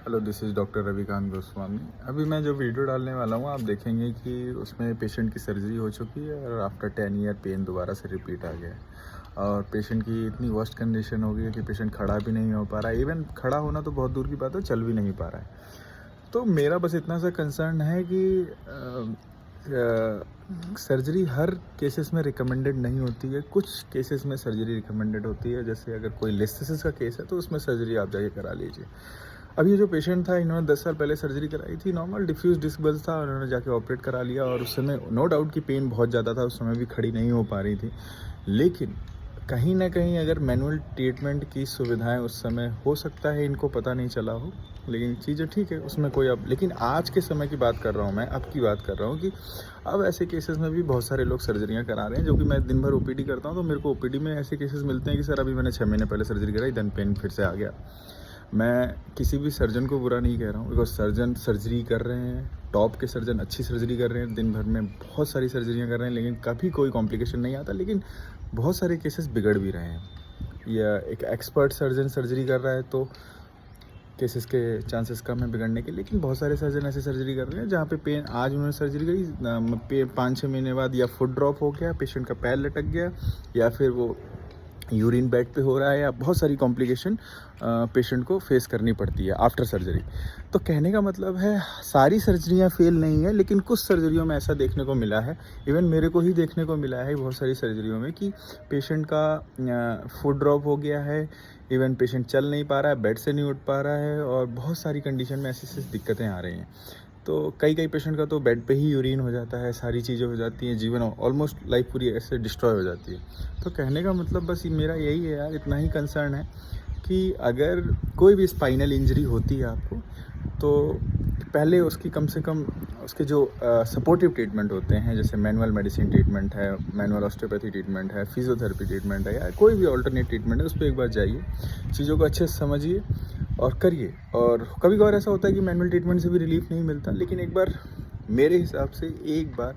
Hello, this is doctor Ravikant Goswami. अभी मैं जो वीडियो डालने वाला हूँ, आप देखेंगे कि उसमें पेशेंट की सर्जरी हो चुकी है और आफ्टर 10 ईयर पेन दोबारा से रिपीट आ गया है। और पेशेंट की इतनी वर्स्ट कंडीशन हो गई है कि पेशेंट खड़ा भी नहीं हो पा रहा है। इवन खड़ा होना तो बहुत दूर की बात है, चल भी नहीं पा रहा है। तो मेरा बस इतना सा कंसर्न है कि सर्जरी हर केसेस में रिकमेंडेड नहीं होती है। कुछ केसेस में सर्जरी रिकमेंडेड होती है, जैसे अगर कोई लिस्थेसिस का केस है तो उसमें सर्जरी आप जाके करा लीजिए। अब ये जो पेशेंट था, इन्होंने 10 साल पहले सर्जरी कराई थी, नॉर्मल डिफ्यूज डिस्क बल्ज था, और उन्होंने जाके ऑपरेट करा लिया। और उस समय नो डाउट कि पेन बहुत ज़्यादा था, उस समय भी खड़ी नहीं हो पा रही थी। लेकिन कहीं ना कहीं अगर मैनुअल ट्रीटमेंट की सुविधाएं उस समय, हो सकता है इनको पता नहीं चला हो, लेकिन चीज़ें ठीक है उसमें कोई। अब लेकिन आज के समय की बात कर रहा हूँ मैं, अब की बात कर रहा हूँ कि अब ऐसे केसेस में भी बहुत सारे लोग सर्जरियाँ करा रहे हैं। जो कि मैं दिन भर ओपीडी करता हूँ, तो मेरे को ओपीडी में ऐसे केसेस मिलते हैं कि सर अभी मैंने 6 महीने पहले सर्जरी कराई, देन पेन फिर से आ गया। मैं किसी भी सर्जन को बुरा नहीं कह रहा हूँ, बिकॉज सर्जन सर्जरी कर रहे हैं, टॉप के सर्जन अच्छी सर्जरी कर रहे हैं, दिन भर में बहुत सारी सर्जरियाँ कर रहे हैं, लेकिन कभी कोई कॉम्प्लिकेशन नहीं आता। लेकिन बहुत सारे केसेस बिगड़ भी रहे हैं। या एक एक्सपर्ट सर्जन सर्जरी कर रहा है तो केसेस के चांसेस कम है बिगड़ने के। लेकिन बहुत सारे सर्जन ऐसे सर्जरी कर रहे हैं जहाँ पे पेन, आज उन्होंने सर्जरी करी, 5-6 महीने बाद या फुट ड्रॉप हो गया, पेशेंट का पैर लटक गया, या फिर वो यूरिन बेड पे हो रहा है, या बहुत सारी कॉम्प्लिकेशन पेशेंट को फेस करनी पड़ती है आफ्टर सर्जरी। तो कहने का मतलब है, सारी सर्जरियां फेल नहीं है, लेकिन कुछ सर्जरियों में ऐसा देखने को मिला है, इवन मेरे को ही देखने को मिला है बहुत सारी सर्जरियों में, कि पेशेंट का फुट ड्रॉप हो गया है, इवन पेशेंट चल नहीं पा रहा है, बेड से नहीं उठ पा रहा है, और बहुत सारी कंडीशन में ऐसी ऐसी दिक्कतें आ रही हैं। तो कई पेशेंट का तो बेड पे ही यूरिन हो जाता है, सारी चीज़ें हो जाती हैं, जीवन ऑलमोस्ट लाइफ पूरी ऐसे डिस्ट्रॉय हो जाती है। तो कहने का मतलब बस मेरा यही है यार, इतना ही कंसर्न है कि अगर कोई भी स्पाइनल इंजरी होती है आपको, तो पहले उसकी कम से कम उसके जो सपोर्टिव ट्रीटमेंट होते हैं, जैसे मैनुअल मेडिसिन ट्रीटमेंट है, मैनुअल ऑस्टियोपैथी ट्रीटमेंट है, फिजियोथेरेपी ट्रीटमेंट है, या कोई भी ऑल्टरनेट ट्रीटमेंट है, उस पर एक बार जाइए, चीज़ों को अच्छे से समझिए और करिए। और कभी कभार ऐसा होता है कि मैनुअल ट्रीटमेंट से भी रिलीफ नहीं मिलता, लेकिन एक बार मेरे हिसाब से एक बार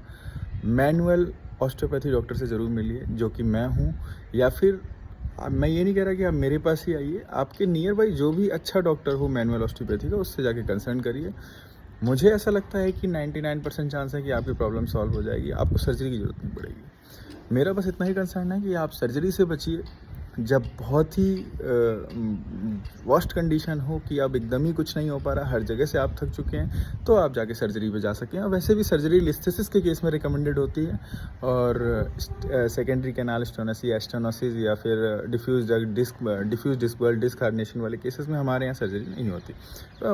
मैनुअल ऑस्टियोपैथी डॉक्टर से ज़रूर मिलिए, जो कि मैं हूँ। या फिर मैं ये नहीं कह रहा कि आप मेरे पास ही आइए, आपके नियर बाई जो भी अच्छा डॉक्टर हो मैनुअल ऑस्टियोपैथी का, उससे जाके कंसल्ट करिए। मुझे ऐसा लगता है कि 99% चांस है कि आपकी प्रॉब्लम सॉल्व हो जाएगी, आपको सर्जरी की ज़रूरत नहीं पड़ेगी। मेरा बस इतना ही कंसर्न है कि आप सर्जरी से बचिए। जब बहुत ही वर्स्ट कंडीशन हो कि अब एकदम ही कुछ नहीं हो पा रहा, हर जगह से आप थक चुके हैं, तो आप जाके सर्जरी पे जा सकते हैं। और वैसे भी सर्जरी लिस्थेसिस के केस में रिकमेंडेड होती है, और सेकेंडरी कैनाल स्टेनोसिस या फिर डिफ्यूज डिस्क बल्ज डिस्क हार्नेशन वाले केसेस में हमारे यहाँ सर्जरी नहीं होती। तो